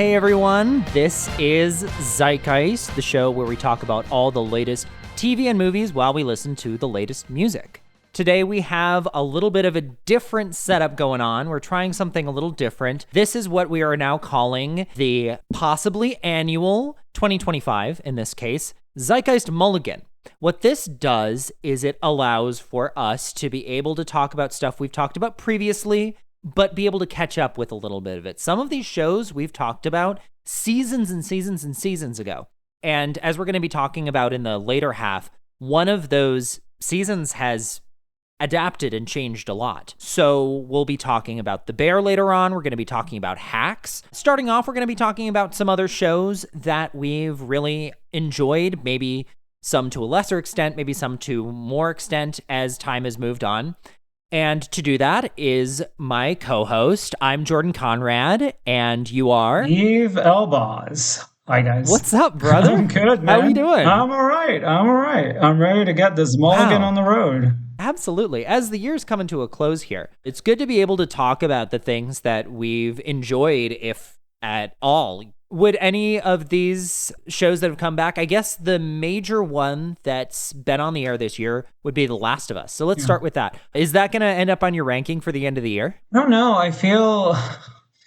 Hey everyone, this is Zeitgeist, the show where we talk about all the latest TV and movies while we listen to the latest music. Today we have a little bit of a different setup going on. We're trying something a little different. This is what we are now calling the possibly annual 2025, in this case, Zeitgeist Mulligan. What this does is it allows for us to be able to talk about stuff we've talked about previously, but be able to catch up with a little bit of it. Some of these shows we've talked about seasons and seasons and seasons ago. And as we're going to be talking about in the later half, one of those seasons has adapted and changed a lot. So we'll be talking about The Bear later on. We're going to be talking about Hacks. Starting off, we're going to be talking about some other shows that we've really enjoyed, maybe some to a lesser extent, maybe some to more extent as time has moved on. And to do that is my co-host. I'm Jordan Conrad, and you are? Yves Elbaz. Hi, guys. What's up, brother? I'm good, man. How are you doing? I'm all right. I'm ready to get this mulligan on the road. Absolutely. As the year's coming to a close here, it's good to be able to talk about the things that we've enjoyed, if at all. Would any of these shows that have come back, I guess the major one that's been on the air this year would be The Last of Us. So let's start with that. Is that going to end up on your ranking for the end of the year? I don't know. I feel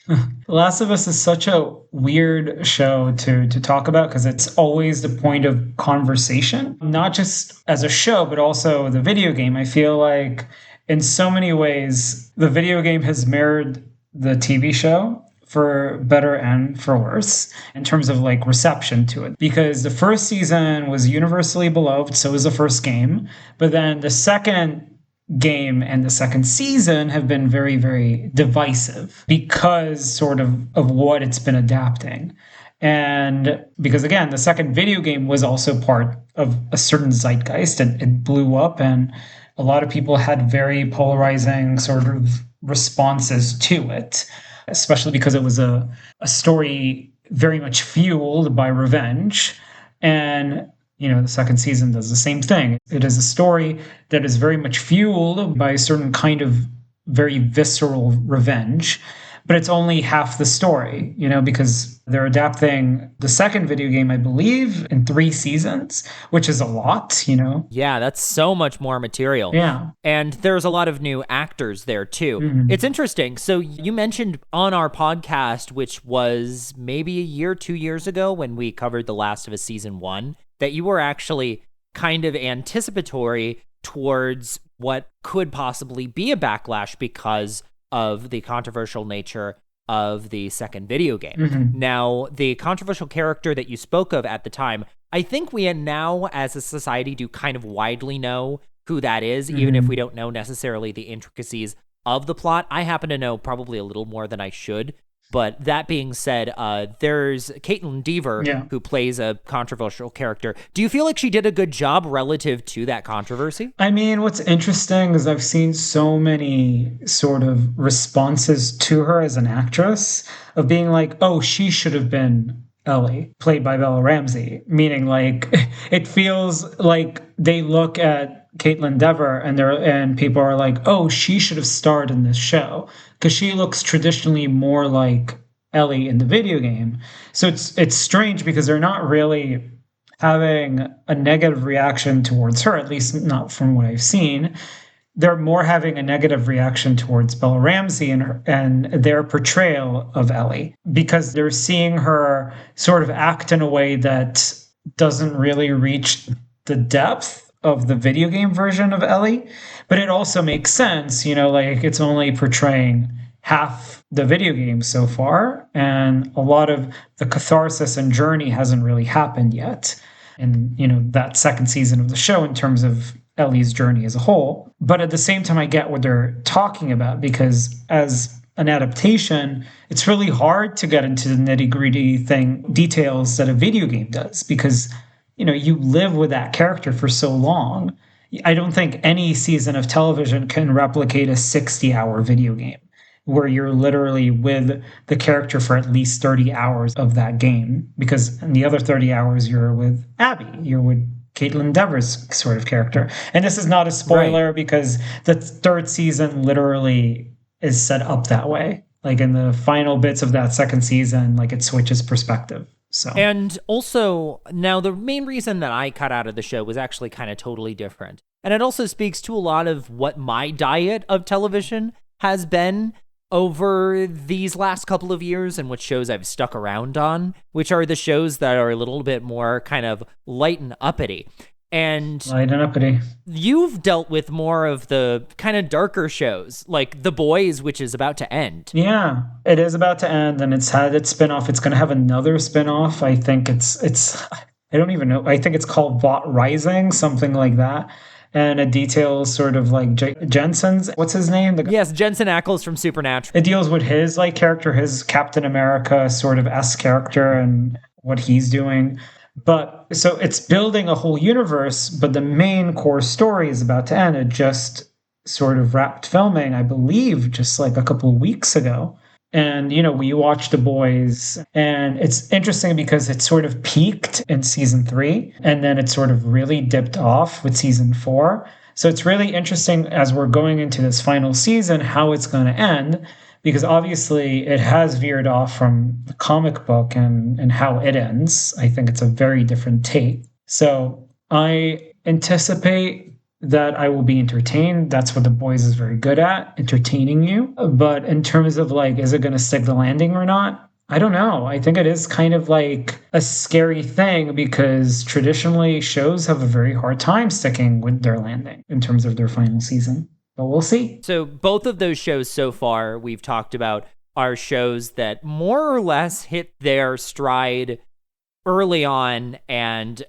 The Last of Us is such a weird show to talk about because it's always the point of conversation, not just as a show, but also the video game. I feel like in so many ways, the video game has mirrored the TV show, for better and for worse, in terms of like reception to it. Because the first season was universally beloved, so was the first game. But then the second game and the second season have been very, very divisive because sort of what it's been adapting. And because, again, the second video game was also part of a certain zeitgeist, and it blew up, and a lot of people had very polarizing sort of responses to it, especially because it was a story very much fueled by revenge. And, you know, the second season does the same thing. It is a story that is very much fueled by a certain kind of very visceral revenge, but it's only half the story, you know, because they're adapting the second video game, I believe, in 3 seasons, which is a lot, you know? Yeah, that's so much more material. Yeah. And there's a lot of new actors there, too. Mm-hmm. It's interesting. So you mentioned on our podcast, which was maybe a year, 2 years ago when we covered The Last of Us Season 1, that you were actually kind of anticipatory towards what could possibly be a backlash because of the controversial nature of the second video game. Mm-hmm. Now, the controversial character that you spoke of at the time, I think we now as a society do kind of widely know who that is, even if we don't know necessarily the intricacies of the plot. I happen to know probably a little more than I should. But that being said, there's Caitlin Dever, who plays a controversial character. Do you feel like she did a good job relative to that controversy? I mean, what's interesting is I've seen so many sort of responses to her as an actress of being like, oh, she should have been Ellie, played by Bella Ramsey, meaning like it feels like they look at Caitlin Dever and people are like, oh, she should have starred in this show because she looks traditionally more like Ellie in the video game. So it's strange because they're not really having a negative reaction towards her, at least not from what I've seen. They're more having a negative reaction towards Bella Ramsey and their portrayal of Ellie because they're seeing her sort of act in a way that doesn't really reach the depth of the video game version of Ellie. But it also makes sense, you know, like it's only portraying half the video game so far, and a lot of the catharsis and journey hasn't really happened yet. And, you know, that second season of the show in terms of Ellie's journey as a whole. But at the same time, I get what they're talking about because as an adaptation, it's really hard to get into the nitty-gritty details that a video game does because, you know, you live with that character for so long. I don't think any season of television can replicate a 60-hour video game where you're literally with the character for at least 30 hours of that game because in the other 30 hours you're with Abby, you're with Caitlin Dever's sort of character. And this is not a spoiler because the third season literally is set up that way. Like in the final bits of that second season, like it switches perspective. So And also, now the main reason that I cut out of the show was actually kind of totally different. And it also speaks to a lot of what my diet of television has been over these last couple of years and what shows I've stuck around on, which are the shows that are a little bit more kind of light and uppity. And light and uppity. You've dealt with more of the kind of darker shows, like The Boys, which is about to end. Yeah, it is about to end, and it's had its spinoff. It's going to have another spinoff. I think it's. I don't even know. I think it's called Vought Rising, something like that. And it details sort of like Jensen's. What's his name? Yes, Jensen Ackles from Supernatural. It deals with his like character, his Captain America sort of S character, and what he's doing. But so it's building a whole universe, but the main core story is about to end. It just sort of wrapped filming, I believe, just like a couple of weeks ago. And, you know, we watched The Boys, and it's interesting because it sort of peaked in season 3, and then it sort of really dipped off with season 4. So it's really interesting as we're going into this final season, how it's going to end, because obviously it has veered off from the comic book and how it ends. I think it's a very different take. So I anticipate that I will be entertained. That's what The Boys is very good at, entertaining you. But in terms of like, is it going to stick the landing or not? I don't know. I think it is kind of like a scary thing because traditionally shows have a very hard time sticking with their landing in terms of their final season. But we'll see. So both of those shows so far we've talked about are shows that more or less hit their stride early on, and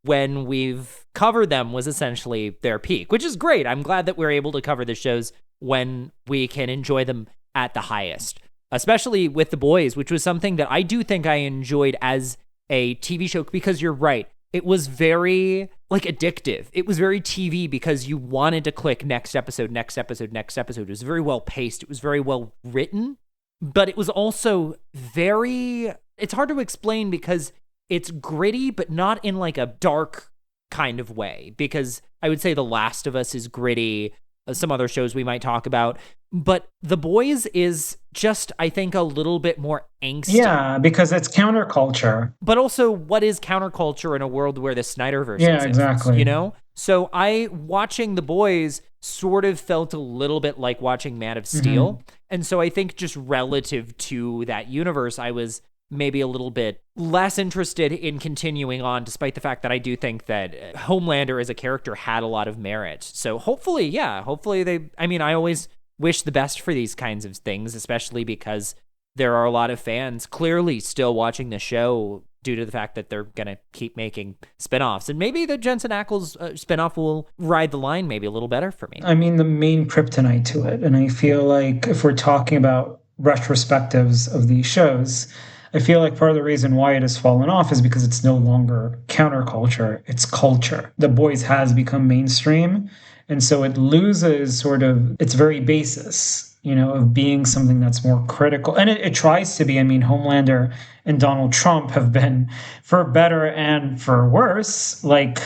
when we've covered them was essentially their peak, which is great. I'm glad that we're able to cover the shows when we can enjoy them at the highest, especially with The Boys, which was something that I do think I enjoyed as a TV show, because you're right. It was very like addictive. It was very TV because you wanted to click next episode, next episode, next episode. It was very well paced. It was very well written, but it was also it's hard to explain because it's gritty, but not in like a dark kind of way, because I would say The Last of Us is gritty, some other shows we might talk about, but The Boys is just, I think, a little bit more angsty. Yeah, because it's counterculture. But also, what is counterculture in a world where the Snyderverse exists, exactly. You know? So watching The Boys sort of felt a little bit like watching Man of Steel. Mm-hmm. And so I think just relative to that universe, I was maybe a little bit less interested in continuing on, despite the fact that I do think that Homelander as a character had a lot of merit. So hopefully I always wish the best for these kinds of things, especially because there are a lot of fans clearly still watching the show due to the fact that they're going to keep making spinoffs. And maybe the Jensen Ackles spinoff will ride the line maybe a little better for me. I mean, the main kryptonite to it. And I feel like if we're talking about retrospectives of these shows, I feel like part of the reason why it has fallen off is because it's no longer counterculture, it's culture. The Boys has become mainstream, and so it loses sort of its very basis, you know, of being something that's more critical. And it tries to be. I mean, Homelander and Donald Trump have been, for better and for worse, like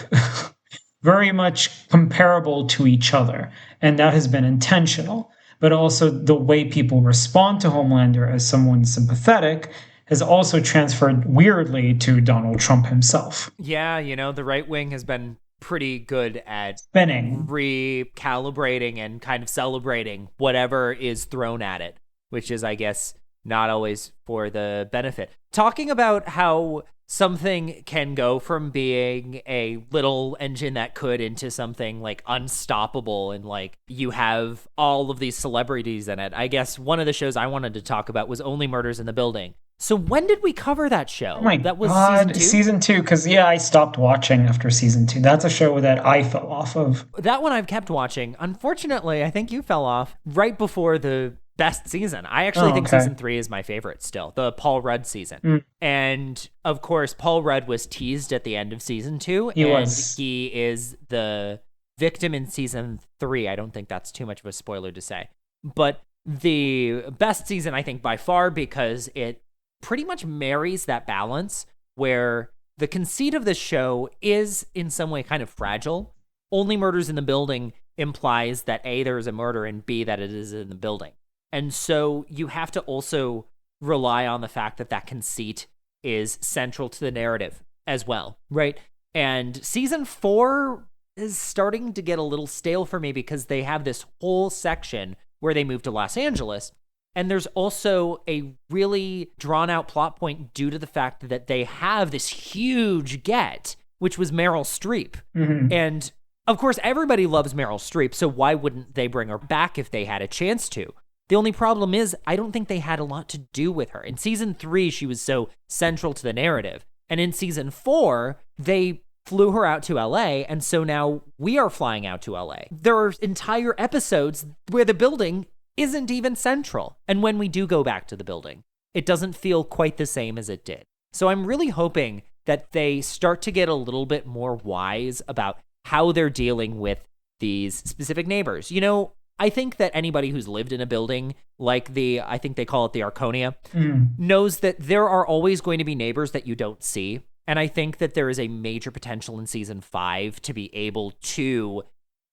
very much comparable to each other. And that has been intentional. But also the way people respond to Homelander as someone sympathetic has also transferred weirdly to Donald Trump himself. Yeah, you know, the right wing has been pretty good at spinning, recalibrating, and kind of celebrating whatever is thrown at it, which is, I guess, not always for the benefit. Talking about how something can go from being a little engine that could into something like unstoppable, and like you have all of these celebrities in it. I guess one of the shows I wanted to talk about was Only Murders in the Building. So when did we cover that show? Oh my that was God, season 2, because I stopped watching after season 2. That's a show that I fell off of. That one I've kept watching. Unfortunately, I think you fell off right before the best season. I actually think season 3 is my favorite still, the Paul Rudd season. And of course, Paul Rudd was teased at the end of season 2, he is the victim in season 3. I don't think that's too much of a spoiler to say. But the best season, I think, by far, because it pretty much marries that balance where the conceit of the show is in some way kind of fragile. Only Murders in the Building implies that A, there is a murder, and B, that it is in the building. And so you have to also rely on the fact that that conceit is central to the narrative as well, right? And season 4 is starting to get a little stale for me because they have this whole section where they move to Los Angeles. And there's also a really drawn out plot point due to the fact that they have this huge get, which was Meryl Streep. Mm-hmm. And of course, everybody loves Meryl Streep, so why wouldn't they bring her back if they had a chance to? The only problem is, I don't think they had a lot to do with her. In season 3, she was so central to the narrative. And in season 4, they flew her out to LA, and so now we are flying out to LA. There are entire episodes where the building isn't even central. And when we do go back to the building, it doesn't feel quite the same as it did. So I'm really hoping that they start to get a little bit more wise about how they're dealing with these specific neighbors. You know, I think that anybody who's lived in a building like I think they call it the Arconia, knows that there are always going to be neighbors that you don't see. And I think that there is a major potential in season 5 to be able to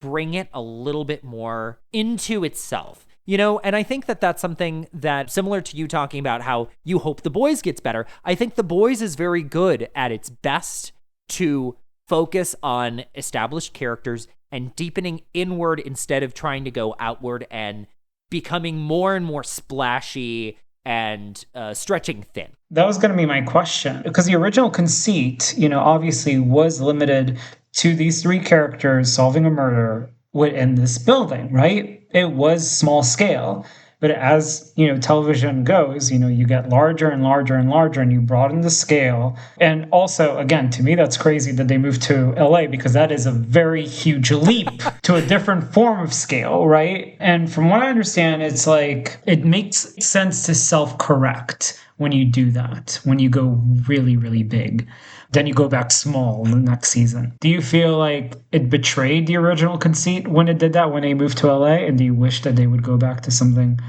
bring it a little bit more into itself. You know, and I think that that's something that, similar to you talking about how you hope The Boys gets better, I think The Boys is very good at its best to focus on established characters and deepening inward instead of trying to go outward and becoming more and more splashy and stretching thin. That was going to be my question, because the original conceit, you know, obviously was limited to these 3 characters solving a murder within this building, right? It was small scale. But as, you know, television goes, you know, you get larger and larger and larger, and you broaden the scale. And also, again, to me, that's crazy that they moved to LA, because that is a very huge leap to a different form of scale, right? And from what I understand, it's like, it makes sense to self-correct when you do that, when you go really, really big. Then you go back small in the next season. Do you feel like it betrayed the original conceit when it did that, when they moved to LA? And do you wish that they would go back to something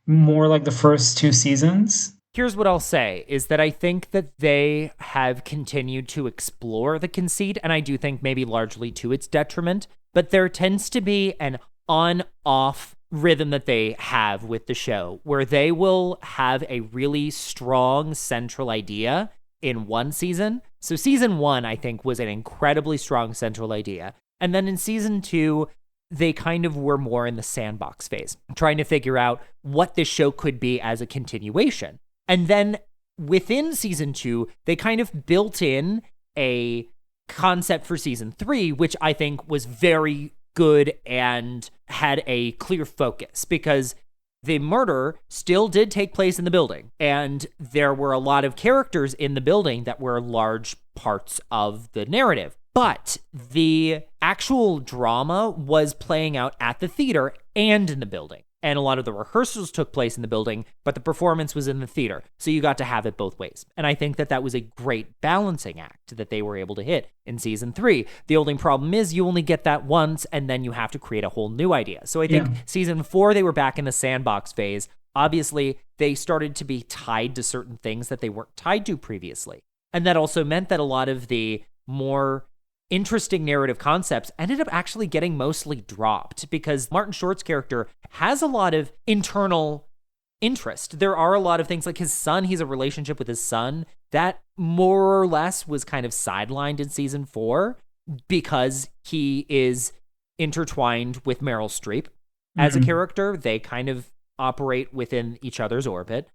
more like the first 2 seasons? Here's what I'll say, is that I think that they have continued to explore the conceit, and I do think maybe largely to its detriment, but there tends to be an on-off rhythm that they have with the show, where they will have a really strong central idea in one season. So season 1, I think, was an incredibly strong central idea. And then in season 2, they kind of were more in the sandbox phase, trying to figure out what this show could be as a continuation. And then within season 2, they kind of built in a concept for season 3, which I think was very good and had a clear focus, because the murder still did take place in the building, and there were a lot of characters in the building that were large parts of the narrative. But the actual drama was playing out at the theater and in the building. And a lot of the rehearsals took place in the building, but the performance was in the theater. So you got to have it both ways. And I think that that was a great balancing act that they were able to hit in season 3. The only problem is you only get that once, and then you have to create a whole new idea. So I think season 4, they were back in the sandbox phase. Obviously, they started to be tied to certain things that they weren't tied to previously. And that also meant that a lot of the more interesting narrative concepts ended up actually getting mostly dropped, because Martin Short's character has a lot of internal interest. There are a lot of things like his son, he's a relationship with his son that more or less was kind of sidelined in season 4 because he is intertwined with Meryl Streep as a character. They kind of operate within each other's orbit.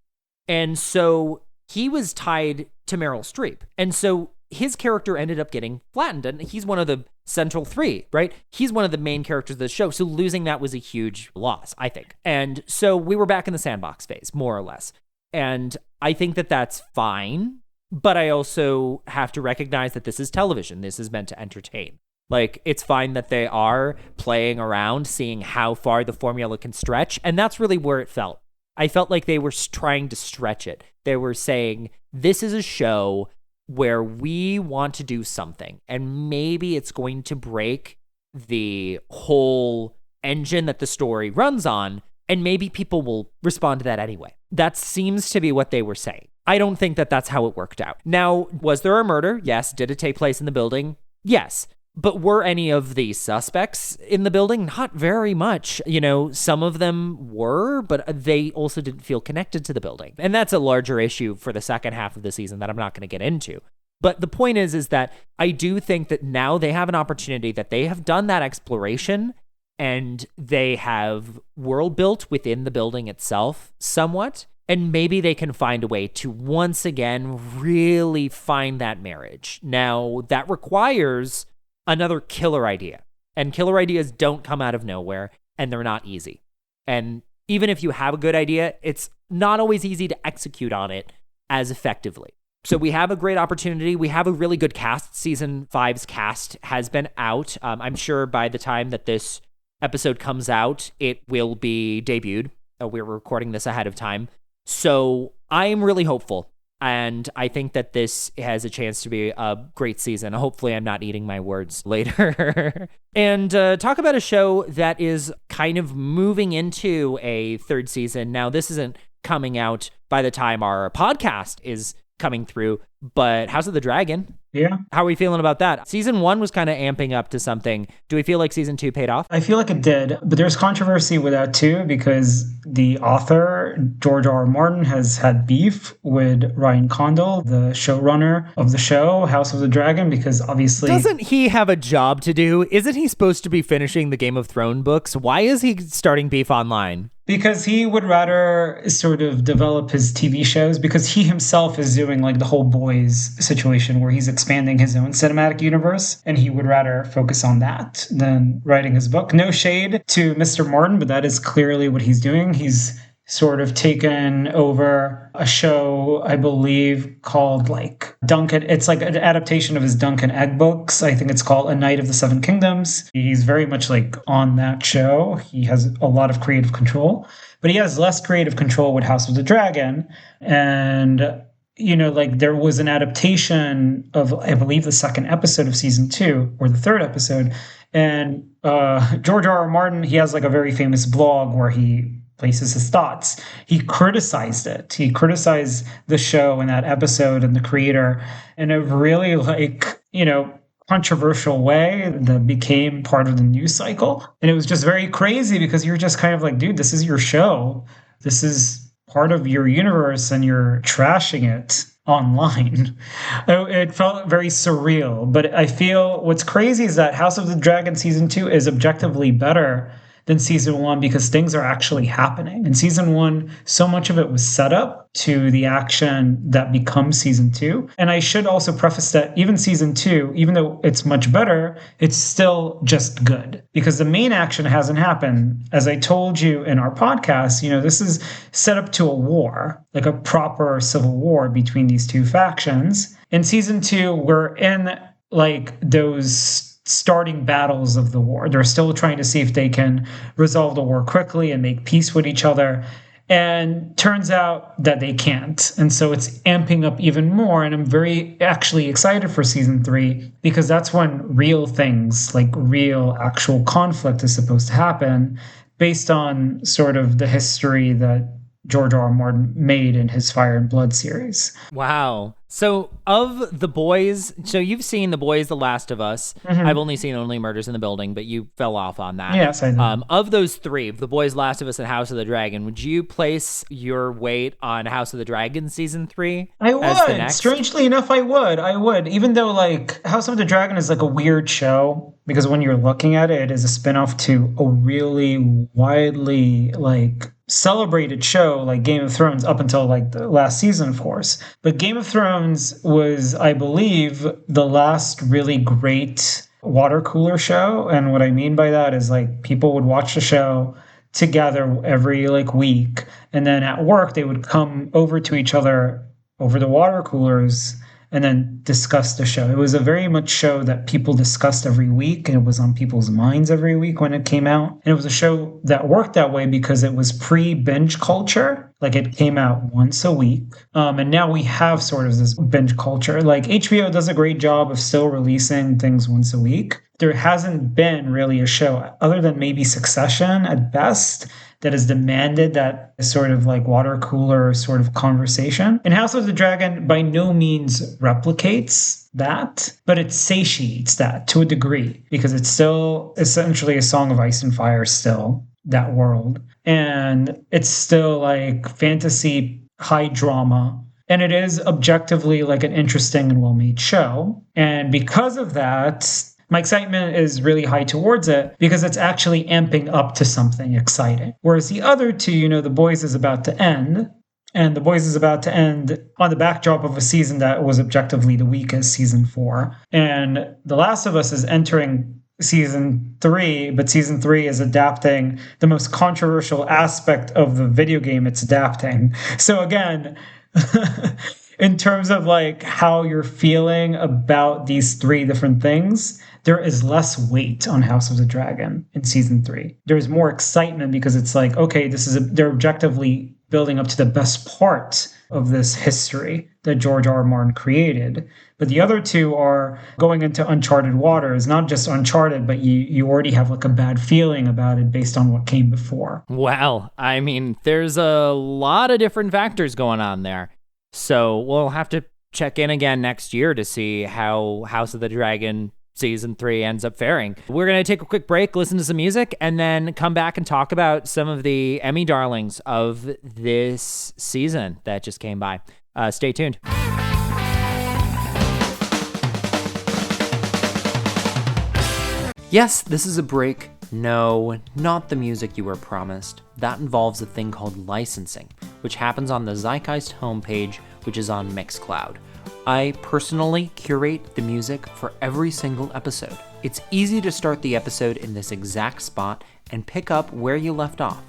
And so he was tied to Meryl Streep. And so his character ended up getting flattened, and he's one of the central 3, right? He's one of the main characters of the show. So losing that was a huge loss, I think. And so we were back in the sandbox phase, more or less. And I think that that's fine, but I also have to recognize that this is television. This is meant to entertain. Like, it's fine that they are playing around, seeing how far the formula can stretch. And that's really where it felt. I felt like they were trying to stretch it. They were saying, this is a show where we want to do something, and maybe it's going to break the whole engine that the story runs on, and maybe people will respond to that anyway. That seems to be what they were saying. I don't think that that's how it worked out. Now, was there a murder? Yes. Did it take place in the building? Yes. But were any of the suspects in the building? Not very much. Some of them were, but they also didn't feel connected to the building. And that's a larger issue for the second half of the season that I'm not going to get into. But the point is that I do think that now they have an opportunity, that they have done that exploration and they have world built within the building itself somewhat. And maybe they can find a way to once again really find that marriage. Now, that requires another killer idea. And killer ideas don't come out of nowhere, and they're not easy. And even if you have a good idea, it's not always easy to execute on it as effectively. So we have a great opportunity. We have a really good cast. Season 5's cast has been out. I'm sure by the time that this episode comes out, it will be debuted. We're recording this ahead of time. So I'm really hopeful. And I think that this has a chance to be a great season. Hopefully, I'm not eating my words later. And talk about a show that is kind of moving into a third season. Now, this isn't coming out by the time our podcast is coming through, but House of the Dragon. Yeah. How are we feeling about that? Season 1 was kind of amping up to something. Do we feel like season 2 paid off? I feel like it did, but there's controversy with that too, because the author, George R. R. Martin, has had beef with Ryan Condal, the showrunner of the show, House of the Dragon, because obviously... Doesn't he have a job to do? Isn't he supposed to be finishing the Game of Thrones books? Why is he starting beef online? Because he would rather sort of develop his TV shows, because he himself is doing like the whole boys situation where he's expanding his own cinematic universe, and he would rather focus on that than writing his book. No shade to Mr. Martin, but that is clearly what he's doing. He's sort of taken over a show, I believe, called like Duncan. It's like an adaptation of his Duncan Egg books. I think it's called A Knight of the Seven Kingdoms. He's very much like on that show. He has a lot of creative control, but he has less creative control with House of the Dragon. And, like there was an adaptation of, I believe, the second episode of season 2 or the third episode. And George R. R. Martin, he has like a very famous blog where he places his thoughts. He criticized it. He criticized the show in that episode and the creator in a really controversial way that became part of the news cycle. And it was just very crazy because you're just kind of like, dude, this is your show. This is part of your universe and you're trashing it online. It felt very surreal. But I feel what's crazy is that House of the Dragon season 2 is objectively better than season 1 because things are actually happening. In season 1, so much of it was set up to the action that becomes season 2. And I should also preface that even season 2, even though it's much better, it's still just good because the main action hasn't happened. As I told you in our podcast, this is set up to a war, like a proper civil war between these two factions. In season 2, we're in like those starting battles of the war. They're still trying to see if they can resolve the war quickly and make peace with each other. And turns out that they can't. And so it's amping up even more. And I'm very actually excited for season 3 because that's when real things, like real actual conflict is supposed to happen based on sort of the history that George R. R. Martin made in his Fire and Blood series. Wow. So of the boys, so you've seen The Boys, The Last of Us. Mm-hmm. I've only seen Only Murders in the Building, but you fell off on that. Yes, I know. Of those three, The Boys, Last of Us, and House of the Dragon, would you place your weight on House of the Dragon season 3? I would. Strangely enough, I would. Even though like House of the Dragon is like a weird show because when you're looking at it, it is a spinoff to a really widely like celebrated show like Game of Thrones up until like the last season, of course. But Game of Thrones was, I believe, the last really great water cooler show. And what I mean by that is like people would watch the show together every like week. And then at work, they would come over to each other over the water coolers and then discuss the show. It was a very much show that people discussed every week, and it was on people's minds every week when it came out. And it was a show that worked that way because it was pre-binge culture. Like it came out once a week. And now we have sort of this binge culture. Like HBO does a great job of still releasing things once a week. There hasn't been really a show, other than maybe Succession at best, that has demanded that sort of like water cooler sort of conversation. And House of the Dragon by no means replicates that, but it satiates that to a degree because it's still essentially a Song of Ice and Fire, still that world. And it's still like fantasy, high drama. And it is objectively like an interesting and well made show. And because of that, my excitement is really high towards it because it's actually amping up to something exciting. Whereas the other two, The Boys is about to end. And The Boys is about to end on the backdrop of a season that was objectively the weakest, season 4. And The Last of Us is entering season 3, but season 3 is adapting the most controversial aspect of the video game it's adapting. So again, in terms of like how you're feeling about these 3 different things, there is less weight on House of the Dragon in season 3. There's more excitement because it's like, okay, they're objectively building up to the best part of this history that George R. R. Martin created. But the other 2 are going into uncharted waters, not just uncharted, but you already have like a bad feeling about it based on what came before. Well, I mean, there's a lot of different factors going on there. So we'll have to check in again next year to see how House of the Dragon season 3 ends up faring. We're going to take a quick break, listen to some music, and then come back and talk about some of the Emmy darlings of this season that just came by. Stay tuned. Yes, this is a break. No, not the music you were promised. That involves a thing called licensing, which happens on the Zeitgeist homepage, which is on Mixcloud. I personally curate the music for every single episode. It's easy to start the episode in this exact spot and pick up where you left off.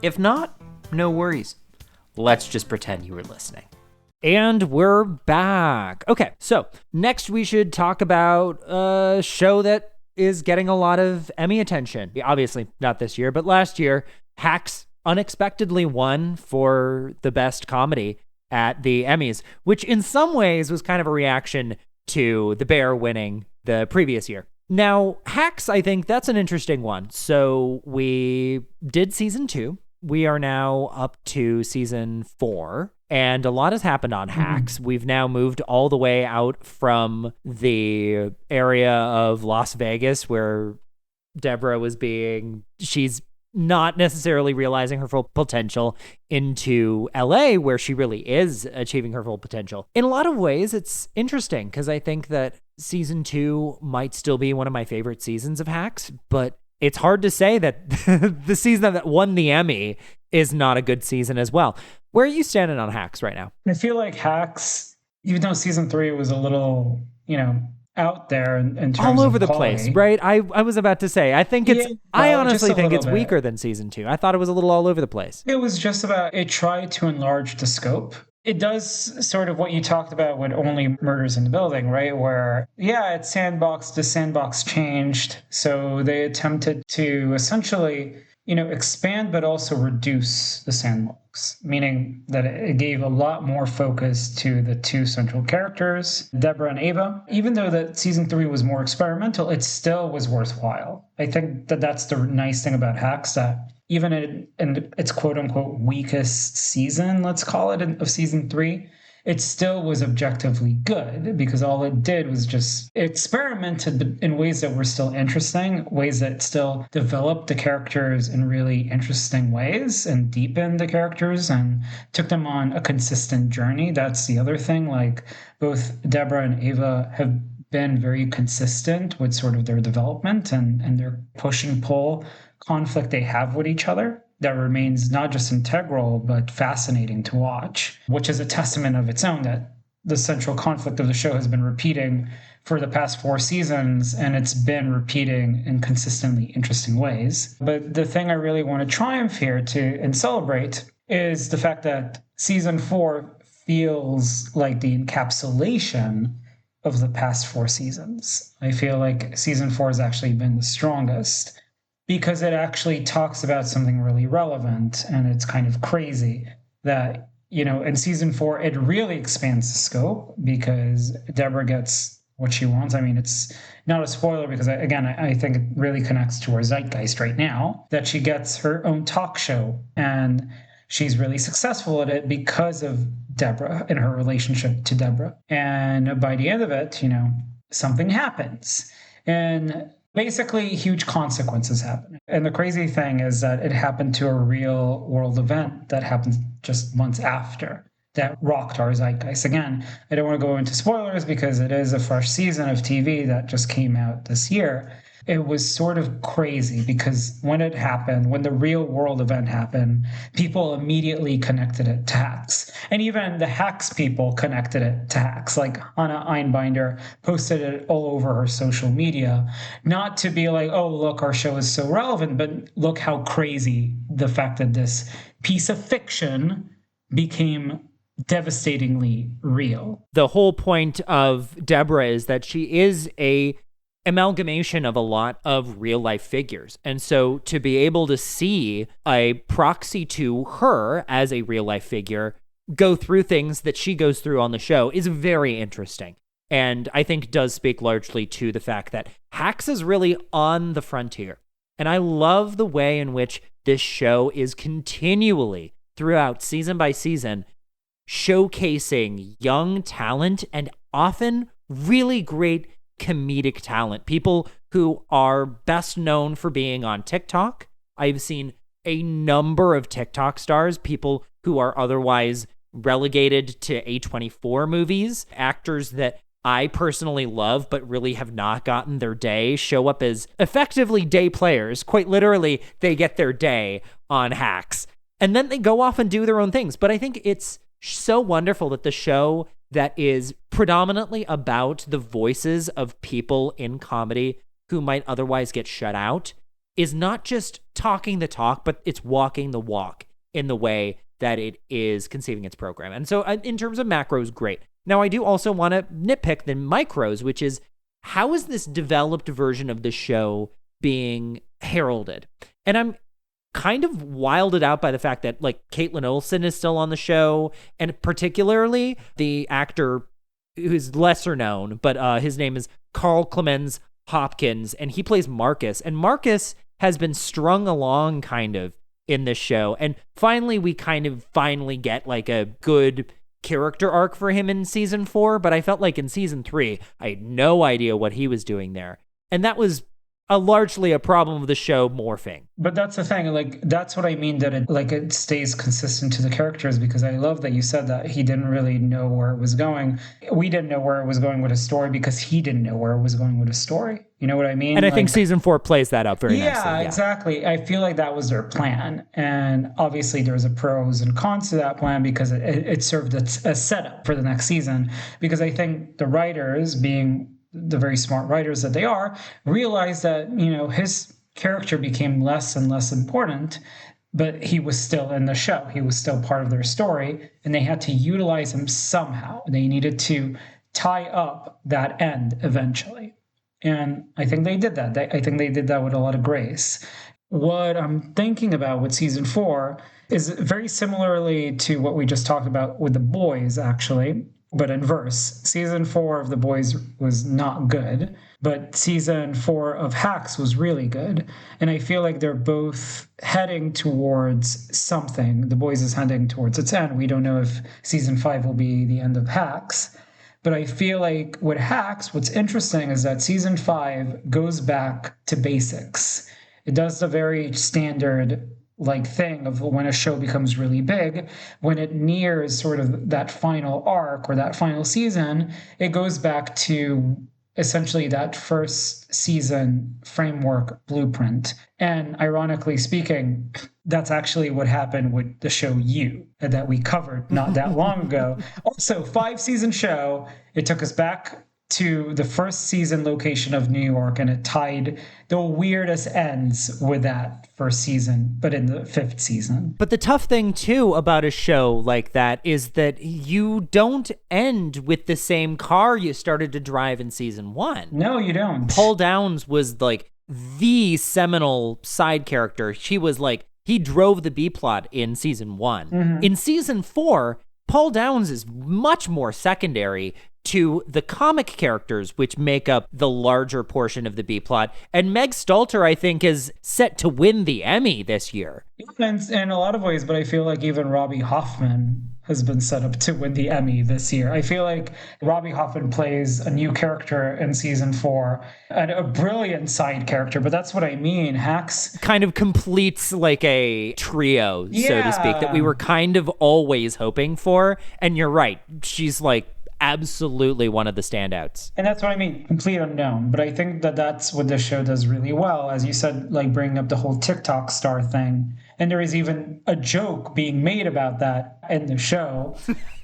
If not, no worries. Let's just pretend you were listening. And we're back. Okay, so next we should talk about a show that is getting a lot of Emmy attention. Obviously not this year, but last year, Hacks unexpectedly won for the best comedy at the Emmys, which in some ways was kind of a reaction to The Bear winning the previous year. Now, Hacks, I think that's an interesting one. So we did season 2. We are now up to season 4. And a lot has happened on Hacks. We've now moved all the way out from the area of Las Vegas where Deborah she's not necessarily realizing her full potential, into LA, where she really is achieving her full potential. In a lot of ways, it's interesting because I think that season 2 might still be one of my favorite seasons of Hacks, but it's hard to say that the season that won the Emmy is not a good season as well. Where are you standing on Hacks right now? I feel like Hacks, even though season 3 was a little, out there in terms of all over the quality. place, right? I was about to say, I think it's, I honestly think it's weaker than season 2. I thought it was a little all over the place. It was just about, it tried to enlarge the scope. It does sort of what you talked about with Only Murders in the Building, right? Where, it's sandbox, the sandbox changed. So they attempted to essentially, expand but also reduce the sandbox, meaning that it gave a lot more focus to the 2 central characters, Deborah and Ava. Even though that season 3 was more experimental, it still was worthwhile. I think that that's the nice thing about Hacks, that even in its quote-unquote weakest season, let's call it, of season 3, it still was objectively good because all it did was just experimented in ways that were still interesting, ways that still developed the characters in really interesting ways and deepened the characters and took them on a consistent journey. That's the other thing. Like, both Deborah and Ava have been very consistent with sort of their development and their push and pull conflict they have with each other. That remains not just integral, but fascinating to watch, which is a testament of its own that the central conflict of the show has been repeating for the past 4 seasons, and it's been repeating in consistently interesting ways. But the thing I really want to triumph here and celebrate is the fact that season 4 feels like the encapsulation of the past 4 seasons. I feel like season 4 has actually been the strongest, because it actually talks about something really relevant, and it's kind of crazy that, in season 4, it really expands the scope because Deborah gets what she wants. I mean, it's not a spoiler because, I think it really connects to our zeitgeist right now, that she gets her own talk show. And she's really successful at it because of Deborah and her relationship to Deborah. And by the end of it, something happens. And basically, huge consequences happen. And the crazy thing is that it happened to a real world event that happened just months after that rocked our zeitgeist. Again, I don't want to go into spoilers because it is a fresh season of TV that just came out this year. It was sort of crazy because when it happened, when the real world event happened, people immediately connected it to hacks. And even the hacks people connected it to hacks. Like Anna Einbinder posted it all over her social media, not to be like, oh, look, our show is so relevant, but look how crazy the fact that this piece of fiction became devastatingly real. The whole point of Deborah is that she is a amalgamation of a lot of real life figures. And so to be able to see a proxy to her as a real life figure go through things that she goes through on the show is very interesting. And I think does speak largely to the fact that Hacks is really on the frontier. And I love the way in which this show is continually, throughout season by season, showcasing young talent and often really great comedic talent. People who are best known for being on TikTok. I've seen a number of TikTok stars, people who are otherwise relegated to A24 movies, actors that I personally love but really have not gotten their day, show up as effectively day players. Quite literally, they get their day on Hacks. And then they go off and do their own things. But I think it's so wonderful that the show that is predominantly about the voices of people in comedy who might otherwise get shut out is not just talking the talk, but it's walking the walk in the way that it is conceiving its program. And so in terms of macros, great. Now, I do also want to nitpick the micros, which is how is this developed version of the show being heralded? And I'm kind of wilded out by the fact that like Caitlin Olsen is still on the show, and particularly the actor who's lesser known, but his name is Carl Clemens Hopkins, and he plays Marcus. And Marcus has been strung along kind of in this show. And finally, we kind of get like a good character arc for him in season 4. But I felt like in season 3, I had no idea what he was doing there. And that was largely a problem of the show morphing. But that's the thing, like, that's what I mean, that it stays consistent to the characters, because I love that you said that he didn't really know where it was going. We didn't know where it was going with a story because he didn't know where it was going with a story. You know what I mean? And I think season 4 plays that up very nicely. Yeah, exactly. I feel like that was their plan. And obviously there's a pros and cons to that plan because it served as a setup for the next season. Because I think the writers, being the very smart writers that they are, realized that, his character became less and less important, but he was still in the show. He was still part of their story, and they had to utilize him somehow. They needed to tie up that end eventually. And I think they did that. I think they did that with a lot of grace. What I'm thinking about with season 4 is very similarly to what we just talked about with The Boys, actually, but in verse. Season 4 of The Boys was not good, but season 4 of Hacks was really good. And I feel like they're both heading towards something. The Boys is heading towards its end. We don't know if season 5 will be the end of Hacks. But I feel like with Hacks, what's interesting is that season 5 goes back to basics. It does the very standard thing of when a show becomes really big, when it nears sort of that final arc or that final season, it goes back to essentially that first season framework blueprint. And ironically speaking, that's actually what happened with the show You that we covered not that long ago. Also, 5-season show. It took us back to the first season location of New York, and it tied the weirdest ends with that first season, but in the 5th season. But the tough thing, too, about a show like that is that you don't end with the same car you started to drive in season 1. No, you don't. Paul Downs was the seminal side character. She was he drove the B-plot in season 1. Mm-hmm. In season 4, Paul Downs is much more secondary. to the comic characters, which make up the larger portion of the B plot. And Meg Stalter, I think, is set to win the Emmy this year. In a lot of ways, but I feel like even Robbie Hoffman has been set up to win the Emmy this year. I feel like Robbie Hoffman plays a new character in season 4, and a brilliant side character, but that's what I mean. Hacks kind of completes like a trio, so to speak, that we were kind of always hoping for. And you're right, she's like absolutely one of the standouts. And that's what I mean, complete unknown. But I think that that's what this show does really well. As you said, like bringing up the whole TikTok star thing. And there is even a joke being made about that in the show.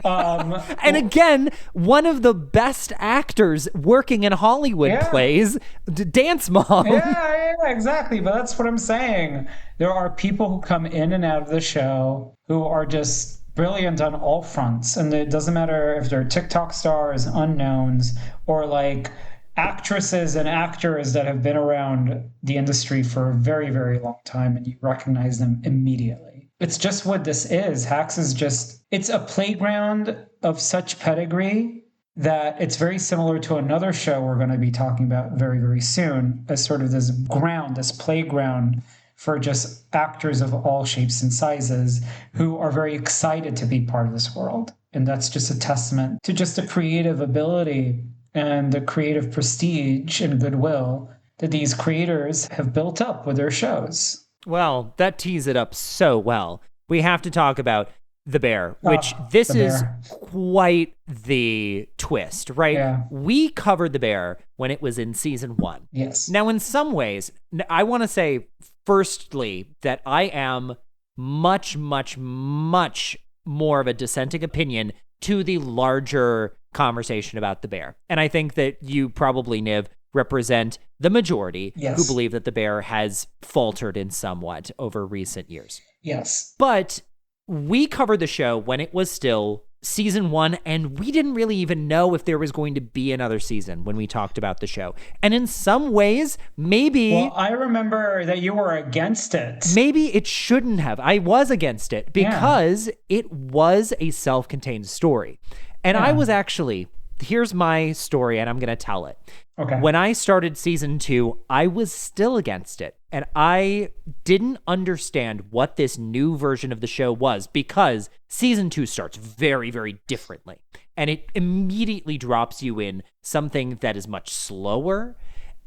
And again, one of the best actors working in Hollywood plays Dance Mom. Yeah, exactly. But that's what I'm saying. There are people who come in and out of the show who are just brilliant on all fronts. And it doesn't matter if they're TikTok stars, unknowns, or like actresses and actors that have been around the industry for a very, very long time, and you recognize them immediately. It's just what this is. Hacks is just, it's a playground of such pedigree that it's very similar to another show we're going to be talking about very, very soon, as sort of this ground, this playground for just actors of all shapes and sizes who are very excited to be part of this world. And that's just a testament to just the creative ability and the creative prestige and goodwill that these creators have built up with their shows. Well, that tees it up so well. We have to talk about The Bear, which this is quite the twist, right? Yeah. We covered The Bear when it was in season 1. Yes. Now, in some ways, I want to say, firstly, that I am much, much, much more of a dissenting opinion to the larger conversation about The Bear. And I think that you probably, Niv, represent the majority who believe that The Bear has faltered in somewhat over recent years. Yes. But we covered the show when it was still season 1, and we didn't really even know if there was going to be another season when we talked about the show. And in some ways, maybe... Well, I remember that you were against it. Maybe it shouldn't have. I was against it because it was a self-contained story. And I was actually... Here's my story, and I'm going to tell it. Okay. When I started season 2, I was still against it. And I didn't understand what this new version of the show was, because season 2 starts very, very differently. And it immediately drops you in something that is much slower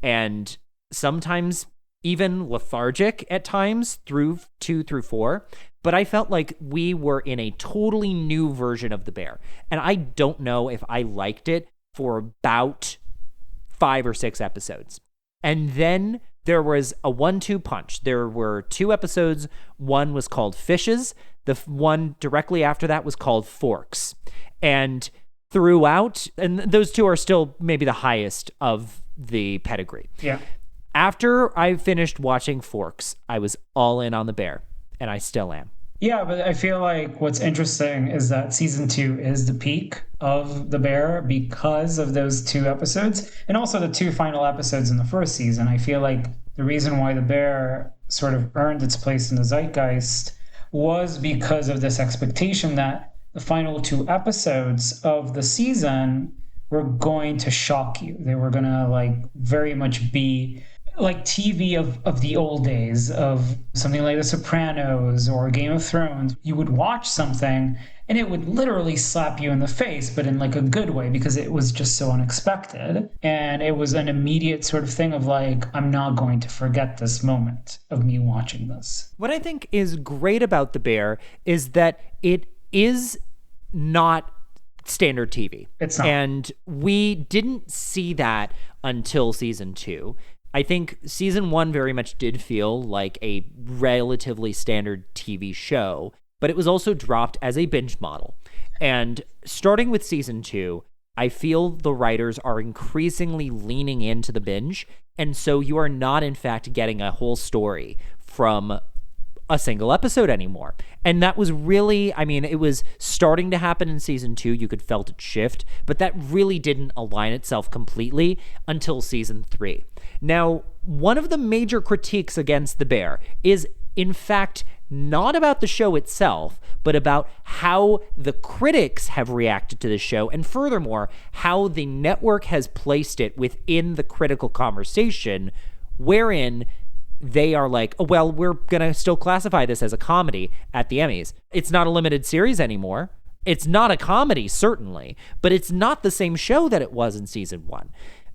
and sometimes even lethargic at times through 2 through 4. But I felt like we were in a totally new version of The Bear. And I don't know if I liked it for about 5 or 6 episodes. And then there was a 1-2 punch. There were 2 episodes. One was called Fishes. The one directly after that was called Forks. And throughout, and those 2 are still maybe the highest of the pedigree. Yeah. After I finished watching Forks, I was all in on The Bear. And I still am. Yeah, but I feel like what's interesting is that season 2 is the peak of The Bear because of those 2 episodes, and also the 2 final episodes in the first season. I feel like the reason why The Bear sort of earned its place in the zeitgeist was because of this expectation that the final 2 episodes of the season were going to shock you. They were going to like very much be like TV of the old days, of something like The Sopranos or Game of Thrones. You would watch something and it would literally slap you in the face, but in like a good way, because it was just so unexpected. And it was an immediate sort of thing of like, I'm not going to forget this moment of me watching this. What I think is great about The Bear is that it is not standard TV. It's not. And we didn't see that until season 2. I think season 1 very much did feel like a relatively standard TV show, but it was also dropped as a binge model. And starting with season 2, I feel the writers are increasingly leaning into the binge, and so you are not, in fact, getting a whole story from a single episode anymore. And that was really, I mean, it was starting to happen in season 2. You could felt it shift, but that really didn't align itself completely until season 3. Now, one of the major critiques against The Bear is, in fact, not about the show itself, but about how the critics have reacted to the show, and furthermore, how the network has placed it within the critical conversation, wherein they are like, oh, well, we're going to still classify this as a comedy at the Emmys. It's not a limited series anymore. It's not a comedy, certainly, but it's not the same show that it was in season 1.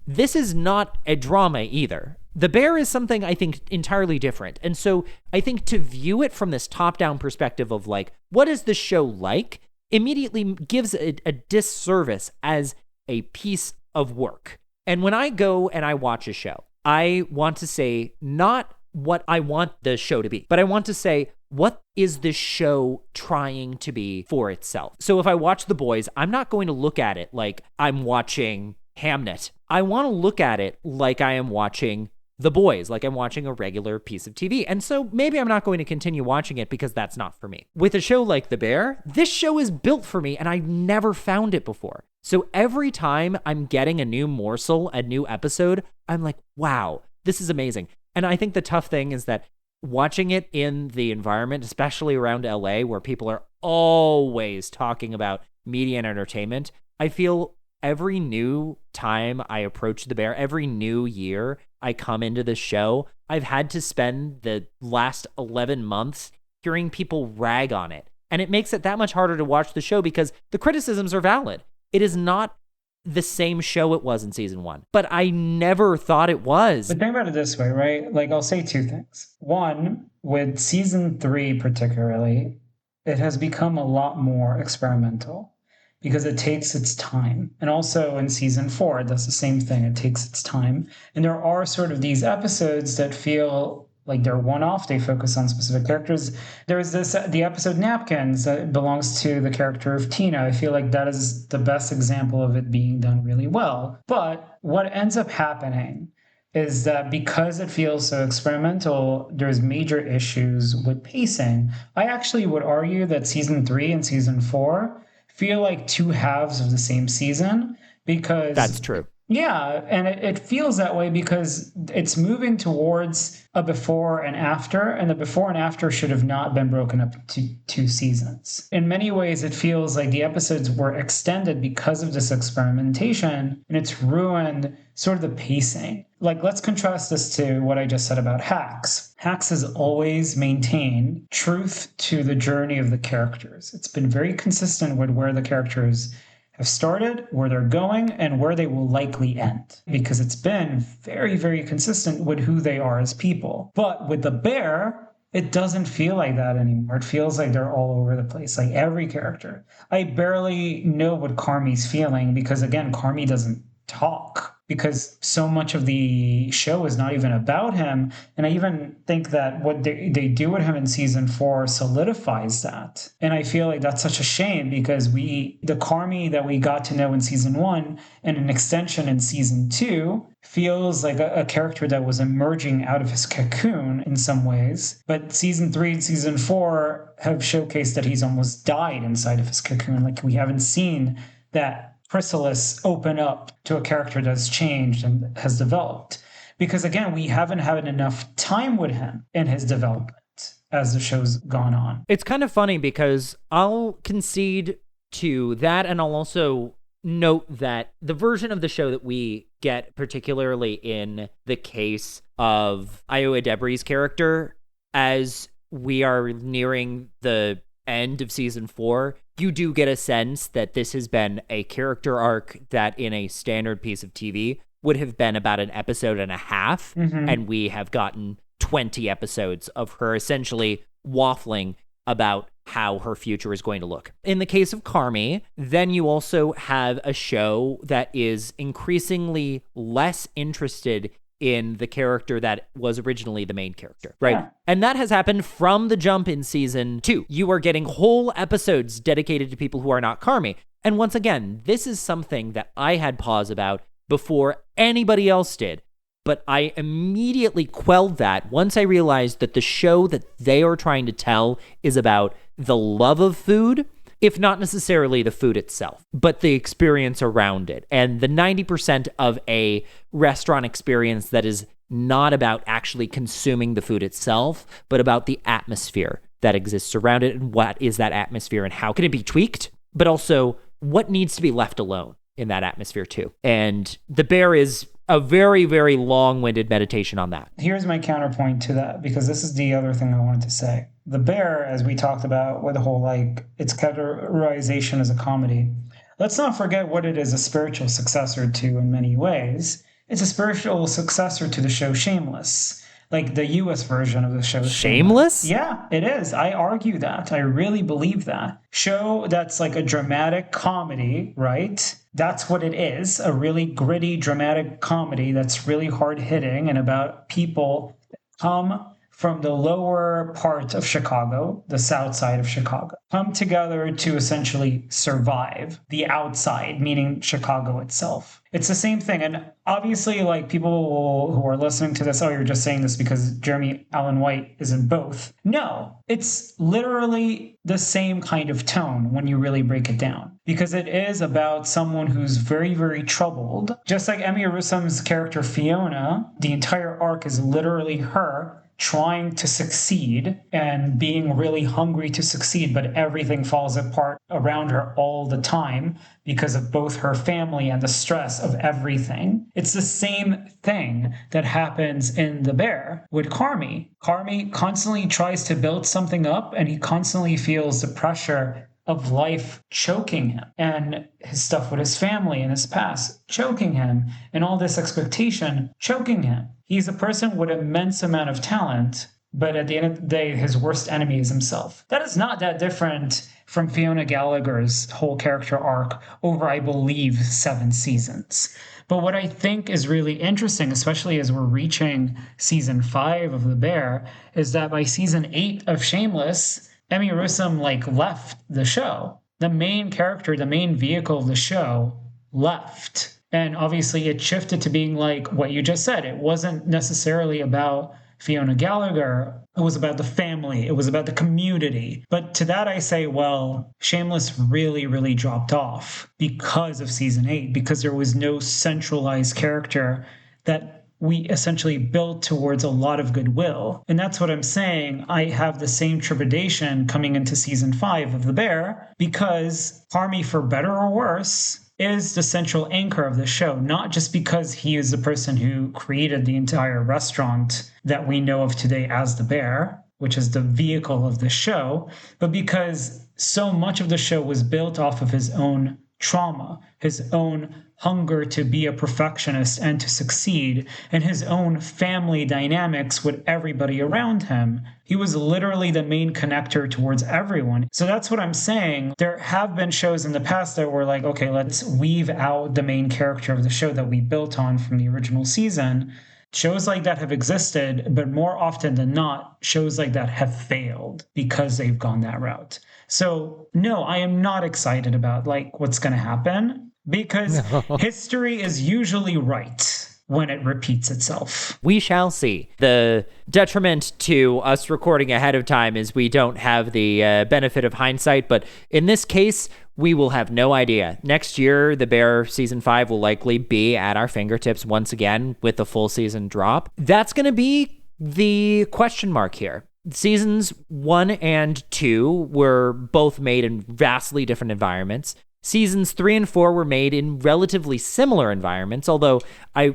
This is not a drama either. The Bear is something, I think, entirely different. And so I think to view it from this top-down perspective of like, what is the show like, immediately gives a disservice as a piece of work. And when I go and I watch a show, I want to say not what I want the show to be, but I want to say, what is the show trying to be for itself? So if I watch The Boys, I'm not going to look at it like I'm watching Hamnet. I want to look at it like I am watching The Boys, like I'm watching a regular piece of TV. And so maybe I'm not going to continue watching it because that's not for me. With a show like The Bear, this show is built for me and I never found it before. So every time I'm getting a new morsel, a new episode, I'm like, wow, this is amazing. And I think the tough thing is that watching it in the environment, especially around LA, where people are always talking about media and entertainment, I feel every new time I approach The Bear, every new year I come into the show, I've had to spend the last 11 months hearing people rag on it. And it makes it that much harder to watch the show because the criticisms are valid. It is not the same show it was in season 1, but I never thought it was. But think about it this way, right? Like, I'll say 2 things. One, with season 3 particularly, it has become a lot more experimental because it takes its time. And also in season 4, it does the same thing. It takes its time. And there are sort of these episodes that feel like they're one-off. They focus on specific characters. There's the episode Napkins that belongs to the character of Tina. I feel like that is the best example of it being done really well. But what ends up happening is that because it feels so experimental, there's major issues with pacing. I actually would argue that season 3 and season 4 feel like 2 halves of the same season because... That's true. Yeah, and it feels that way because it's moving towards a before and after, and the before and after should have not been broken up into 2 seasons. In many ways, it feels like the episodes were extended because of this experimentation, and it's ruined sort of the pacing. Like, let's contrast this to what I just said about Hacks. Hacks has always maintained truth to the journey of the characters. It's been very consistent with where the characters have started, where they're going, and where they will likely end. Because it's been very, very consistent with who they are as people. But with The Bear, it doesn't feel like that anymore. It feels like they're all over the place, like every character. I barely know what Carmi's feeling because, again, Carmi doesn't talk because so much of the show is not even about him. And I even think that what they do with him in season 4 solidifies that. And I feel like that's such a shame because the Carmi that we got to know in season 1 and an extension in season 2 feels like a character that was emerging out of his cocoon in some ways. But season 3 and season 4 have showcased that he's almost died inside of his cocoon. Like, we haven't seen that chrysalis open up to a character that's changed and has developed. Because again, we haven't had enough time with him in his development as the show's gone on. It's kind of funny because I'll concede to that, and I'll also note that the version of the show that we get, particularly in the case of Iowa Debris' character, as we are nearing the end of season 4, you do get a sense that this has been a character arc that in a standard piece of TV would have been about an episode and a half, and we have gotten 20 episodes of her essentially waffling about how her future is going to look. In the case of Carmi, then you also have a show that is increasingly less interested in the character that was originally the main character, right? Yeah. And that has happened from the jump in season 2. You are getting whole episodes dedicated to people who are not Carmi. And once again, this is something that I had pause about before anybody else did. But I immediately quelled that once I realized that the show that they are trying to tell is about the love of food, if not necessarily the food itself, but the experience around it. And the 90% of a restaurant experience that is not about actually consuming the food itself, but about the atmosphere that exists around it, and what is that atmosphere, and how can it be tweaked, but also what needs to be left alone in that atmosphere too. And The Bear is a very, very long-winded meditation on that. Here's my counterpoint to that, because this is the other thing I wanted to say. The Bear, as we talked about with the whole, its categorization as a comedy, let's not forget what it is a spiritual successor to in many ways. It's a spiritual successor to the show Shameless. The US version of the show. Shameless? Yeah, it is. I argue that. I really believe that. Show that's like a dramatic comedy, right? That's what it is. A really gritty, dramatic comedy that's really hard-hitting and about people that come from the lower part of Chicago, the south side of Chicago, come together to essentially survive the outside, meaning Chicago itself. It's the same thing. And obviously, people who are listening to this, oh, you're just saying this because Jeremy Allen White is in both. No, it's literally the same kind of tone when you really break it down, because it is about someone who's very, very troubled. Just like Emmy Rossum's character Fiona, the entire arc is literally her trying to succeed and being really hungry to succeed, but everything falls apart around her all the time because of both her family and the stress of everything. It's the same thing that happens in The Bear with Carmy. Carmy constantly tries to build something up, and he constantly feels the pressure of life choking him, and his stuff with his family and his past choking him, and all this expectation choking him. He's a person with an immense amount of talent, but at the end of the day, his worst enemy is himself. That is not that different from Fiona Gallagher's whole character arc over, I believe, 7 seasons. But what I think is really interesting, especially as we're reaching season 5 of The Bear, is that by season 8 of Shameless, Emmy Rossum left the show. The main character, the main vehicle of the show left. And obviously it shifted to being what you just said. It wasn't necessarily about Fiona Gallagher. It was about the family. It was about the community. But to that I say, well, Shameless really, really dropped off because of season 8, because there was no centralized character that we essentially built towards a lot of goodwill. And that's what I'm saying. I have the same trepidation coming into season 5 of The Bear, because Carmy, for better or worse, is the central anchor of the show, not just because he is the person who created the entire restaurant that we know of today as The Bear, which is the vehicle of the show, but because so much of the show was built off of his own trauma, his own hunger to be a perfectionist and to succeed, and his own family dynamics with everybody around him. He was literally the main connector towards everyone. So that's what I'm saying. There have been shows in the past that were okay, let's weave out the main character of the show that we built on from the original season. Shows like that have existed, but more often than not, shows like that have failed because they've gone that route. So no, I am not excited about what's going to happen, because history is usually right when it repeats itself. We shall see. The detriment to us recording ahead of time is we don't have the benefit of hindsight, but in this case, we will have no idea. Next year, The Bear season 5 will likely be at our fingertips once again with the full season drop. That's going to be the question mark here. Seasons 1 and 2 were both made in vastly different environments. Seasons 3 and 4 were made in relatively similar environments, although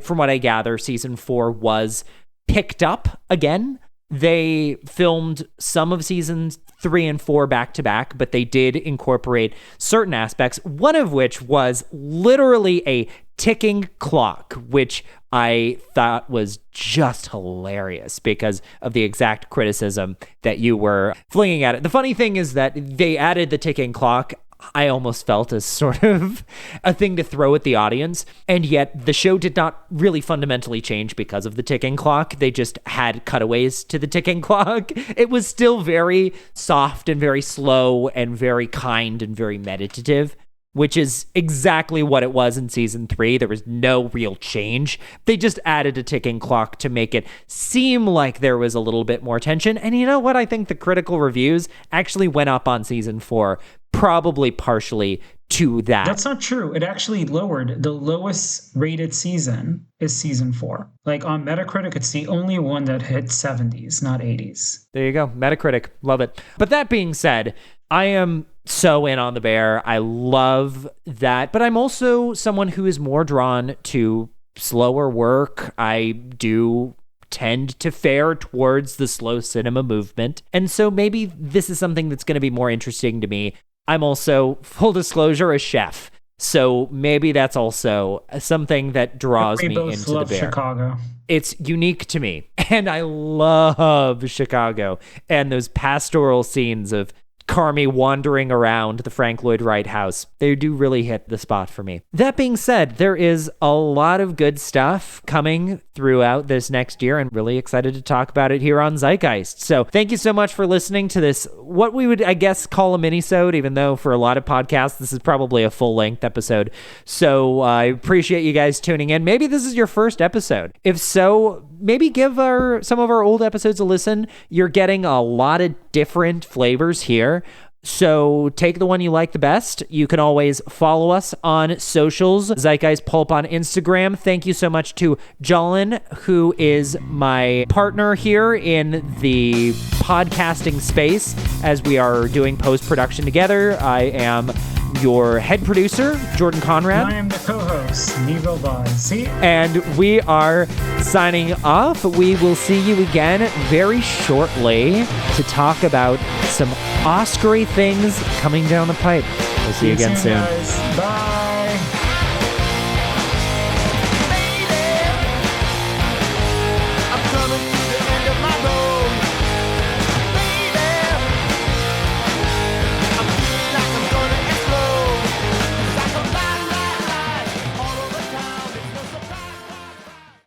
from what I gather, season 4 was picked up again. They filmed some of seasons 3 and 4 back to back, but they did incorporate certain aspects, one of which was literally a ticking clock, which I thought was just hilarious because of the exact criticism that you were flinging at it. The funny thing is that they added the ticking clock, I almost felt, as sort of a thing to throw at the audience. And yet the show did not really fundamentally change because of the ticking clock. They just had cutaways to the ticking clock. It was still very soft and very slow and very kind and very meditative, which is exactly what it was in season 3. There was no real change. They just added a ticking clock to make it seem like there was a little bit more tension. And you know what? I think the critical reviews actually went up on season 4 probably partially to that. That's not true. It actually lowered. The lowest rated season is season 4. Like on Metacritic, it's the only one that hit 70s, not 80s. There you go. Metacritic. Love it. But that being said, I am so in on The Bear. I love that. But I'm also someone who is more drawn to slower work. I do tend to fare towards the slow cinema movement. And so maybe this is something that's going to be more interesting to me. I'm also, full disclosure, a chef. So maybe that's also something that draws me into The Bear. Chicago. It's unique to me. And I love Chicago and those pastoral scenes of Carmy wandering around the Frank Lloyd Wright house. They do really hit the spot for me. That being said, there is a lot of good stuff coming throughout this next year, and really excited to talk about it here on Zeitgeist. So thank you so much for listening to this, what we would, I guess, call a mini-sode, even though for a lot of podcasts, this is probably a full-length episode. So I appreciate you guys tuning in. Maybe this is your first episode. If so, maybe give some of our old episodes a listen. You're getting a lot of different flavors here. So take the one you like the best. You can always follow us on socials, Zeitgeist Pulp on Instagram. Thank you so much to Jahlyn, who is my partner here in the podcasting space as we are doing post-production together. I am your head producer, Jordan Conrad. I am the co-host, Nivo Vaz. And we are signing off. We will see you again very shortly to talk about some Oscar-y things coming down the pipe. We'll see you again soon. Guys. Bye.